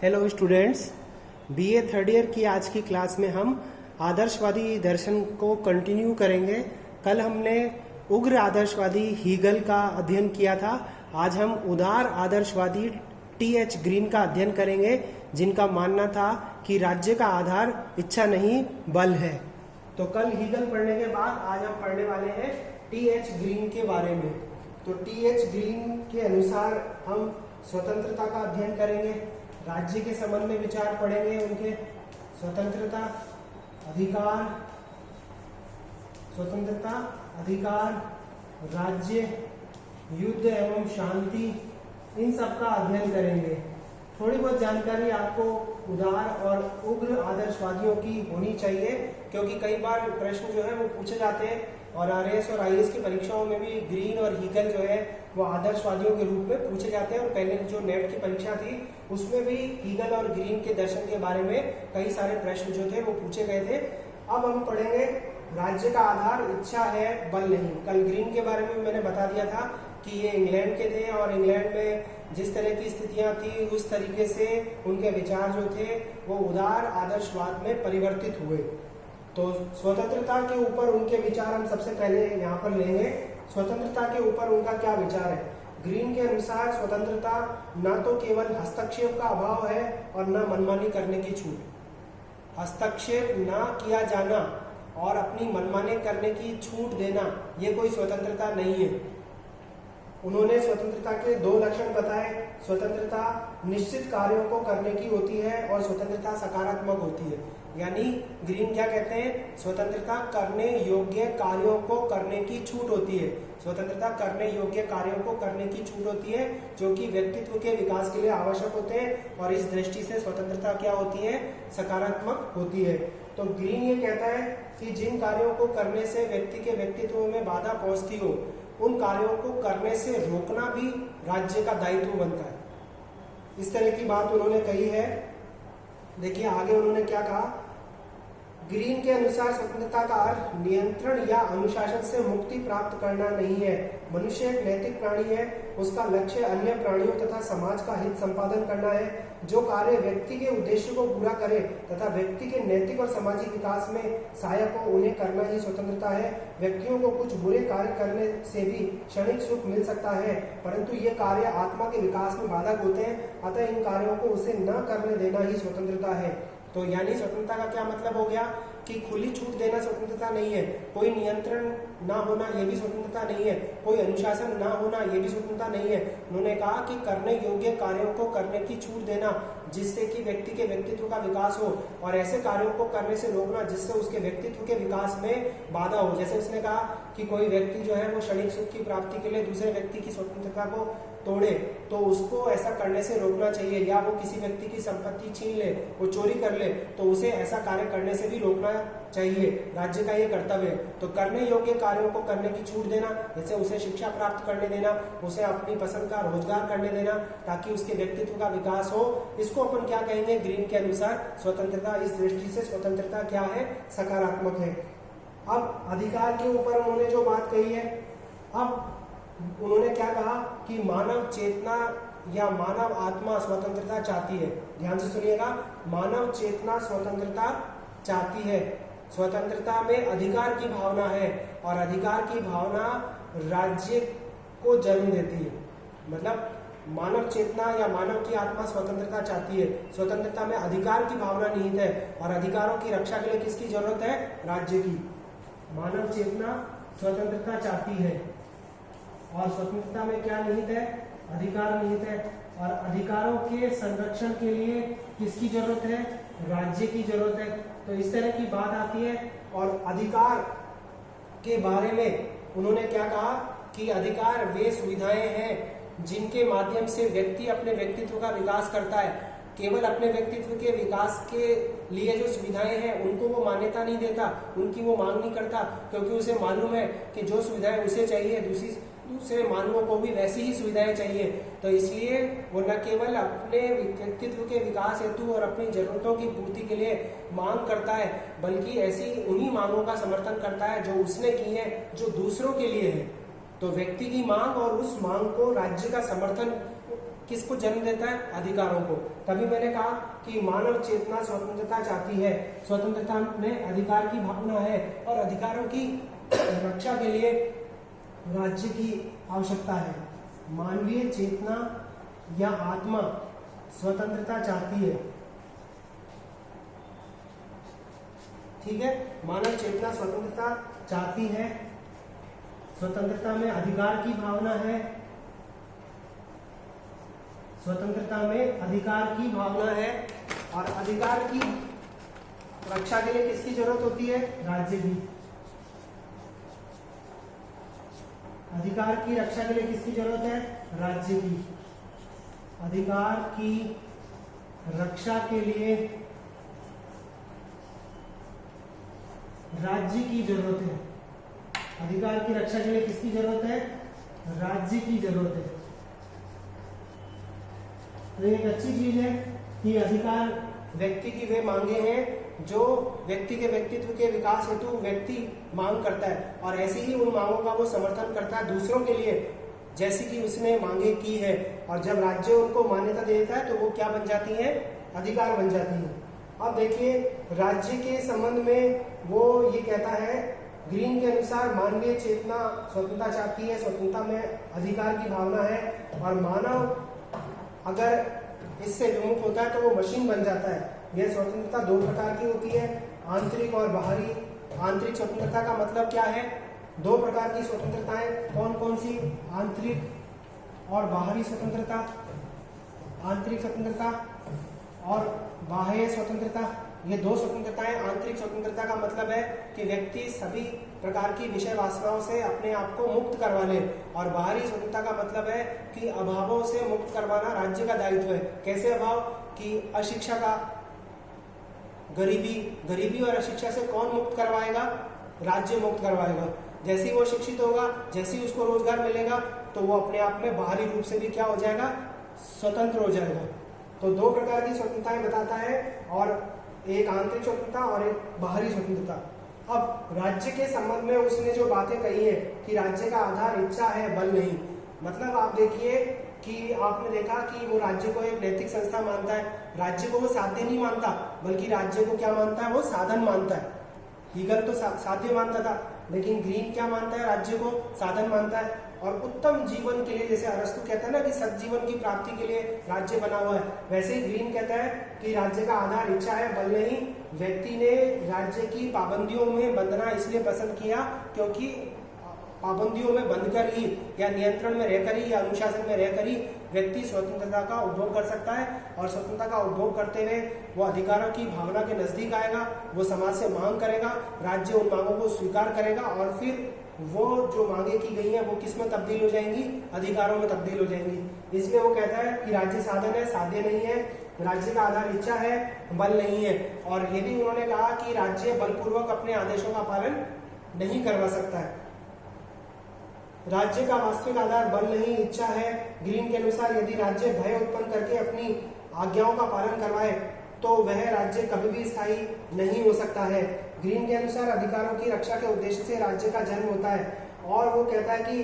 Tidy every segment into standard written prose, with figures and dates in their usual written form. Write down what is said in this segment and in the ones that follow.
Hello students, BA third year की आज की क्लास में हम आदर्शवादी दर्शन को कंटिन्यू करेंगे। कल हमने उग्र आदर्शवादी हीगल का अध्ययन किया था। आज हम उदार आदर्शवादी टी.एच. ग्रीन का अध्ययन करेंगे, जिनका मानना था कि राज्य का आधार इच्छा नहीं बल है। तो कल हीगल पढ़ने के बाद आज हम पढ़ने वाले हैं टी.एच. ग्रीन के बारे में। तो टी.एच. ग्रीन के अनुसार हम स्वतंत्रता का अध्ययन करेंगे, राज्य के संबंध में विचार पढ़ेंगे, उनके स्वतंत्रता, अधिकार, राज्य, युद्ध एवं शांति, इन सब का अध्ययन करेंगे। थोड़ी बहुत जानकारी आपको उदार और उग्र आदर्शवादियों की होनी चाहिए, क्योंकि कई बार प्रश्न जो है वो पूछे जाते हैं और आरएएस और आईएएस की परीक्षाओं में भी ग्रीन और हीगल जो है वो आदर्शवादियों के रूप में पूछे जाते हैं। और पहले जो नेट की परीक्षा थी उसमें भी हीगल और ग्रीन के दर्शन के बारे में कई सारे प्रश्न जो थे वो पूछे गए थे। अब हम पढ़ेंगे राज्य का आधार इच्छा है बल नहीं। कल ग्रीन के बारे में मैंने बता दिया था कि ये इंग्लैंड के थे और इंग्लैंड में जिस तरह की स्थितियां थी उस तरीके से उनके विचार जो थे वो उदार आदर्शवाद में परिवर्तित हुए। तो स्वतंत्रता के ऊपर उनके विचार हम सबसे पहले यहाँ पर लेंगे। स्वतंत्रता के ऊपर उनका क्या विचार है? ग्रीन के अनुसार स्वतंत्रता न तो केवल हस्तक्षेप का अभाव है और न मनमानी करने की छूट। हस्तक्षेप न किया जाना और अपनी मनमानी करने की छूट देना, ये कोई स्वतंत्रता नहीं है। उन्होंने स्वतंत्रता के दो लक्षण बताए। स्वतंत्रता निश्चित कार्यों को करने की होती है और स्वतंत्रता सकारात्मक होती है। यानी ग्रीन क्या कहते हैं? स्वतंत्रता करने योग्य कार्यों को करने की छूट होती है। स्वतंत्रता करने योग्य कार्यों को करने की छूट होती है जो कि व्यक्तित्व के विकास के लिए आवश्यक होते हैं, और इस दृष्टि से स्वतंत्रता क्या होती है? सकारात्मक होती है। तो ग्रीन ये कहता है कि जिन कार्यों को करने से व्यक्ति के व्यक्तित्व में बाधा पहुंचती हो उन कार्यों को करने से रोकना भी राज्य का दायित्व बनता है। इस तरह की बात उन्होंने कही है। देखिए आगे उन्होंने क्या कहा। ग्रीन के अनुसार स्वतंत्रता का अर्थ नियंत्रण या अनुशासन से मुक्ति प्राप्त करना नहीं है। मनुष्य एक नैतिक प्राणी है, उसका लक्ष्य अन्य प्राणियों तथा समाज का हित संपादन करना है। जो कार्य व्यक्ति के उद्देश्य को पूरा करे तथा व्यक्ति के नैतिक और सामाजिक विकास में सहायक हो, उन्हें करना ही स्वतंत्रता है। व्यक्तियों को कुछ बुरे कार्य करने से भी क्षणिक सुख मिल सकता है, परंतु ये कार्य आत्मा के विकास में बाधक होते हैं, अतः इन कार्यों को उसे न करने देना ही स्वतंत्रता है। तो यानी स्वतंत्रता का क्या मतलब हो गया कि खुली छूट देना स्वतंत्रता नहीं है, कोई नियंत्रण ना होना ये भी स्वतंत्रता नहीं है, कोई अनुशासन ना होना ये भी स्वतंत्रता नहीं है। उन्होंने कहा कि करने योग्य कार्यों को करने की छूट देना जिससे कि व्यक्ति के व्यक्तित्व का विकास हो, और ऐसे कार्यों को करने से रोकना जिससे उसके व्यक्तित्व के विकास में बाधा हो। जैसे उसने कहा कि कोई व्यक्ति जो है वो क्षणिक सुख की प्राप्ति के लिए दूसरे व्यक्ति की स्वतंत्रता को तोड़े तो उसको ऐसा करने से रोकना चाहिए, या वो किसी व्यक्ति की संपत्ति छीन ले, वो चोरी कर ले तो उसे ऐसा कार्य करने से भी रोकना चाहिए। राज्य का ये कर्तव्य है। तो करने योग्य कार्यों को करने की छूट देना, जैसे उसे शिक्षा प्राप्त करने देना, उसे अपनी पसंद का रोजगार करने देना ताकि उसके व्यक्तित्व का विकास हो, इसको अपन क्या कहेंगे? ग्रीन के अनुसार स्वतंत्रता। इस दृष्टि से स्वतंत्रता क्या है? सकारात्मक है। अब अधिकार के ऊपर उन्होंने जो बात कही है, अब उन्होंने क्या कहा कि मानव चेतना या मानव आत्मा स्वतंत्रता चाहती है। ध्यान से सुनिएगा, मानव चेतना स्वतंत्रता चाहती है। स्वतंत्रता में अधिकार की भावना है और अधिकार की भावना राज्य को जन्म देती है। मतलब मानव चेतना या मानव की आत्मा स्वतंत्रता चाहती है। स्वतंत्रता में अधिकार की भावना निहित है और अधिकारों की रक्षा के लिए किसकी जरूरत है? राज्य की। मानव चेतना स्वतंत्रता चाहती है और स्वतंत्रता में क्या निहित है? अधिकार निहित है, और अधिकारों के संरक्षण के लिए किसकी जरूरत है? राज्य की जरूरत है। तो इस तरह की बात आती है। और अधिकार के बारे में उन्होंने क्या कहा कि अधिकार वे सुविधाएं हैं जिनके माध्यम से व्यक्ति अपने व्यक्तित्व का विकास करता है। केवल अपने व्यक्तित्व के विकास के लिए जो सुविधाएं हैं उनको वो मान्यता नहीं देता, उनकी वो मांग नहीं करता, क्योंकि उसे मालूम है कि जो सुविधाएं उसे चाहिए दूसरे मानवों को भी वैसी ही सुविधाएं चाहिए। तो इसलिए वो न केवल अपने व्यक्तित्व के विकास हेतु और अपनी जरूरतों की पूर्ति के लिए मांग करता है, बल्कि ऐसी उन्हीं मांगों का समर्थन करता है जो उसने की है, जो दूसरों के लिए है। तो व्यक्ति की मांग और उस मांग को राज्य का समर्थन किसको जन्म देता है? अधिकारों को। तभी मैंने कहा कि मानव चेतना स्वतंत्रता चाहती है, स्वतंत्रता में अधिकार की भावना है और अधिकारों की रक्षा के लिए राज्य की आवश्यकता है। मानवीय चेतना या आत्मा स्वतंत्रता चाहती है, ठीक है। मानव चेतना स्वतंत्रता चाहती है, स्वतंत्रता में अधिकार की भावना है, स्वतंत्रता में अधिकार की भावना है और अधिकार की रक्षा के लिए किसकी जरूरत होती है? राज्य की। अधिकार की रक्षा के लिए किसकी जरूरत है? राज्य की। अधिकार की रक्षा के लिए राज्य की जरूरत है। अधिकार की रक्षा के लिए किसकी जरूरत है? राज्य की जरूरत है। तो एक अच्छी चीज है कि अधिकार व्यक्ति की वे मांगे हैं जो व्यक्ति के व्यक्तित्व के विकास हेतु व्यक्ति मांग करता है और ऐसे ही उन मांगों का वो समर्थन करता है दूसरों के लिए, जैसी कि उसने मांगे की है। और जब राज्य उनको मान्यता देता है तो वो क्या बन जाती है? अधिकार बन जाती है। अब देखिए राज्य के संबंध में वो ये कहता है, ग्रीन के अनुसार मानवीय चेतना स्वतंत्रता चाहती है, स्वतंत्रता में अधिकार की भावना है और मानव अगर इससे विमुख होता है तो वो मशीन बन जाता है। यह स्वतंत्रता दो प्रकार की होती है, आंतरिक और बाहरी। आंतरिक स्वतंत्रता का मतलब क्या है? दो प्रकार की स्वतंत्रताएं कौन कौन सी? आंतरिक और बाहरी स्वतंत्रता। आंतरिक स्वतंत्रता और बाह्य स्वतंत्रता, ये दो स्वतंत्रताएं। आंतरिक स्वतंत्रता का मतलब है कि व्यक्ति सभी प्रकार की विषय वासनाओं से अपने आप को मुक्त करवा ले और बाहरी स्वतंत्रता का मतलब है कि अभावों से मुक्त करवाना राज्य का दायित्व है। कैसे अभाव? कि अशिक्षा का, गरीबी और अशिक्षा से कौन मुक्त करवाएगा? राज्य मुक्त करवाएगा। जैसे ही वो शिक्षित होगा, जैसे ही उसको रोजगार मिलेगा तो वो अपने आप में बाहरी रूप से भी क्या हो जाएगा? स्वतंत्र हो जाएगा। तो दो प्रकार की स्वतंत्रताएं बताता है, और एक आंतरिक स्वतंत्रता और एक बाहरी स्वतंत्रता। अब राज्य के संबंध में उसने जो बातें कही है कि राज्य का आधार इच्छा है, बल नहीं। मतलब आप देखिए कि आपने देखा कि वो राज्य को एक नैतिक संस्था मानता है। राज्य को वो साध्य नहीं मानता, बल्कि राज्य को क्या मानता है? वो साधन मानता है। हीगल तो साध्य मानता था, लेकिन ग्रीन क्या मानता है? राज्य को साधन मानता है। और उत्तम जीवन के लिए, जैसे अरस्तु कहता है ना कि सज्जीवन की प्राप्ति के लिए राज्य बना हुआ है, वैसे ही ग्रीन कहता है कि राज्य का आधार इच्छा है, बल नहीं। व्यक्ति ने राज्य की पाबंदियों में बंधना इसलिए पसंद किया क्योंकि पाबंदियों में बंधकर ही या नियंत्रण में रहकर ही या अनुशासन में रहकर ही व्यक्ति स्वतंत्रता का उपभोग कर सकता है। और स्वतंत्रता का उपभोग करते हुए वो अधिकारों की भावना के नजदीक आएगा, वो समाज से मांग करेगा, राज्य उन मांगों को स्वीकार करेगा और फिर वो जो मांगे की गई है वो किस में तब्दील हो जाएंगी? अधिकारों में तब्दील हो जाएंगी। इसलिए वो कहता है कि राज्य साधन है, साध्य नहीं है। राज्य का आधार इच्छा है, बल नहीं है। और ये भी उन्होंने कहा कि राज्य बलपूर्वक अपने आदेशों का पालन नहीं करवा सकता है। राज्य का वास्तविक आधार बल नहीं, इच्छा है। ग्रीन के अनुसार यदि राज्य भय उत्पन्न करके अपनी आज्ञाओं का पालन करवाए तो वह राज्य कभी भी स्थायी नहीं हो सकता है। ग्रीन के अनुसार अधिकारों की रक्षा के उद्देश्य से राज्य का जन्म होता है और वो कहता है कि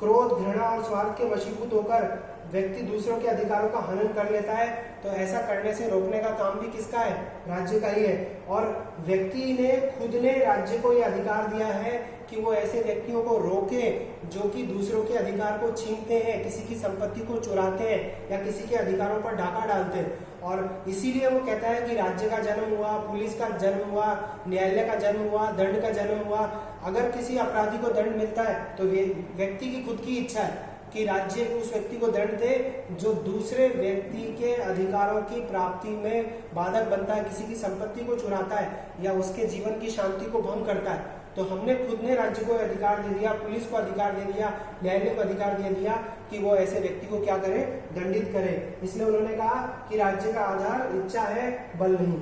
क्रोध, घृणा और स्वार्थ के वशीभूत होकर व्यक्ति दूसरों के अधिकारों का हनन कर लेता है, तो ऐसा करने से रोकने का काम भी किसका है? राज्य का ही है। और व्यक्ति ने खुद ने राज्य को यह अधिकार दिया है कि वो ऐसे व्यक्तियों को रोके जो कि दूसरों के अधिकार को छीनते हैं, किसी की संपत्ति को चुराते हैं या किसी के अधिकारों पर डाका डालते हैं। और इसीलिए वो कहता है कि राज्य का जन्म हुआ, पुलिस का जन्म हुआ, न्यायालय का जन्म हुआ, दंड का जन्म हुआ। अगर किसी अपराधी को दंड मिलता है तो व्यक्ति की खुद की इच्छा है कि राज्य उस व्यक्ति को दंड दे जो दूसरे व्यक्ति के अधिकारों की प्राप्ति में बाधक बनता है, किसी की संपत्ति को चुराता है या उसके जीवन की शांति को भंग करता है। तो हमने खुद ने राज्य को अधिकार दे दिया, पुलिस को अधिकार दे दिया, न्यायालय को अधिकार दे दिया कि वो ऐसे व्यक्ति को क्या करे? दंडित करे। इसलिए उन्होंने कहा कि राज्य का आधार इच्छा है, बल नहीं।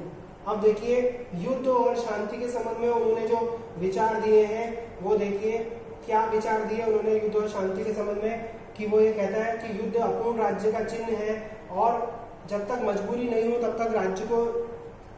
अब देखिए युद्ध और शांति के संबंध में उन्होंने जो विचार दिए हैं वो देखिए क्या विचार दिए उन्होंने युद्ध और शांति के संबंध में, कि वो ये कहता है कि युद्ध अपूर्ण राज्य का चिन्ह है और जब तक मजबूरी नहीं हो तब तक राज्य को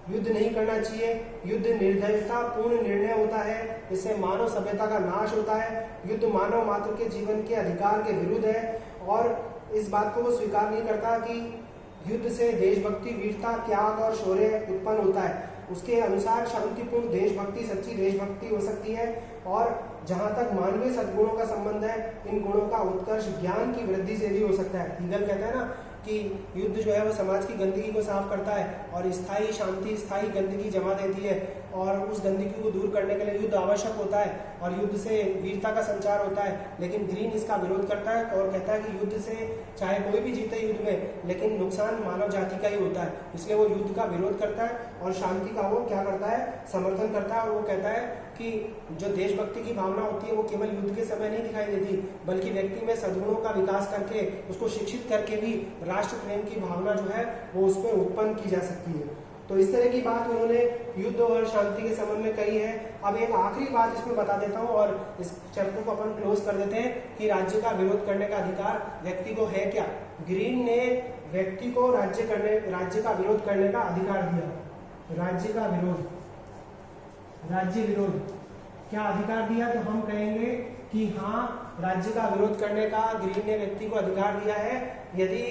युद्ध नहीं करना चाहिए। युद्ध निर्दयता पूर्ण निर्णय होता है, इससे मानव सभ्यता का नाश होता है। युद्ध मानव मात्र के जीवन के अधिकार के विरुद्ध है और इस बात को वो स्वीकार नहीं करता कि युद्ध से देशभक्ति, वीरता, त्याग और शौर्य उत्पन्न होता है। उसके अनुसार शांतिपूर्ण देशभक्ति सच्ची देशभक्ति हो सकती है, और जहां तक मानवीय सद्गुणों का संबंध है, इन गुणों का उत्कर्ष ज्ञान की वृद्धि से भी हो सकता है। हीगल कहता है ना कि युद्ध जो है वो समाज की गंदगी को साफ करता है और स्थायी शांति, स्थायी गंदगी जमा देती है, और उस गंदगी को दूर करने के लिए युद्ध आवश्यक होता है, और युद्ध से वीरता का संचार होता है। लेकिन ग्रीन इसका विरोध करता है और कहता है कि युद्ध से चाहे कोई भी जीते युद्ध में, लेकिन नुकसान मानव जाति का ही होता है। इसलिए वो युद्ध का विरोध करता है और शांति का वो क्या करता है, समर्थन करता है। और वो कहता है कि जो देशभक्ति की भावना होती है वो केवल युद्ध के समय नहीं दिखाई देती, बल्कि व्यक्ति में सद्गुणों का विकास करके, उसको शिक्षित करके भी राष्ट्र प्रेम की भावना जो है वो उसमें उत्पन्न की जा सकती है। तो इस तरह की बात उन्होंने युद्ध और शांति के संबंध में कही है। अब एक आखिरी बात इसमें बता देता हूँ और इस चैप्टर को अपन क्लोज कर देते हैं कि राज्य का विरोध करने का अधिकार व्यक्ति को है क्या। ग्रीन ने व्यक्ति को राज्य का विरोध करने का अधिकार दिया। राज्य विरोध क्या अधिकार दिया, तो हम कहेंगे कि हाँ, राज्य का विरोध करने का ग्रीन ने व्यक्ति को अधिकार दिया है। यदि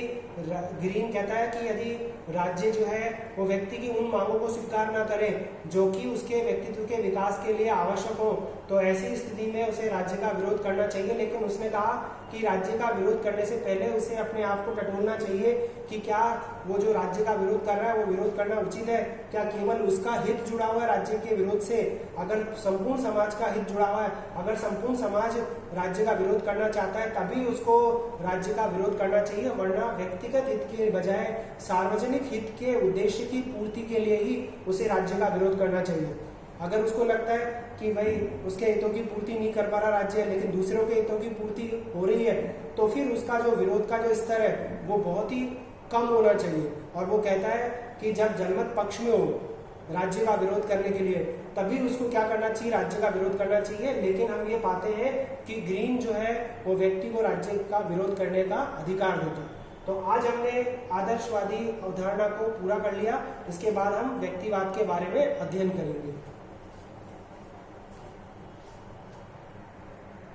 ग्रीन कहता है कि यदि राज्य जो है वो व्यक्ति की उन मांगों को स्वीकार ना करे जो कि उसके व्यक्तित्व के विकास के लिए आवश्यक हो, तो ऐसी स्थिति में उसे राज्य का विरोध करना चाहिए। लेकिन उसने कहा कि राज्य का विरोध करने से पहले उसे अपने आप को टटोलना चाहिए कि क्या वो जो राज्य का विरोध कर रहा है वो विरोध करना उचित है, क्या केवल उसका हित जुड़ा हुआ है राज्य के विरोध से। अगर संपूर्ण समाज का हित जुड़ा हुआ है, अगर संपूर्ण समाज राज्य का विरोध करना चाहता है, तभी उसको राज्य का विरोध करना चाहिए, वरना व्यक्तिगत हित के बजाय सार्वजनिक हित के उद्देश्य की पूर्ति के लिए ही उसे राज्य का विरोध करना चाहिए। अगर उसको लगता है कि भाई उसके हितों की पूर्ति नहीं कर पा रहा राज्य, लेकिन दूसरों के हितों की पूर्ति हो रही है, तो फिर उसका जो विरोध का जो स्तर है वो बहुत ही कम होना चाहिए। और वो कहता है कि जब जनमत पक्ष में हो राज्य का विरोध करने के लिए, तभी उसको क्या करना चाहिए, राज्य का विरोध करना चाहिए। लेकिन हम ये पाते हैं कि ग्रीन जो है वो व्यक्ति को राज्य का विरोध करने का अधिकार देता है। तो आज हमने आदर्शवादी अवधारणा को पूरा कर लिया। इसके बाद हम व्यक्तिवाद के बारे में अध्ययन करेंगे।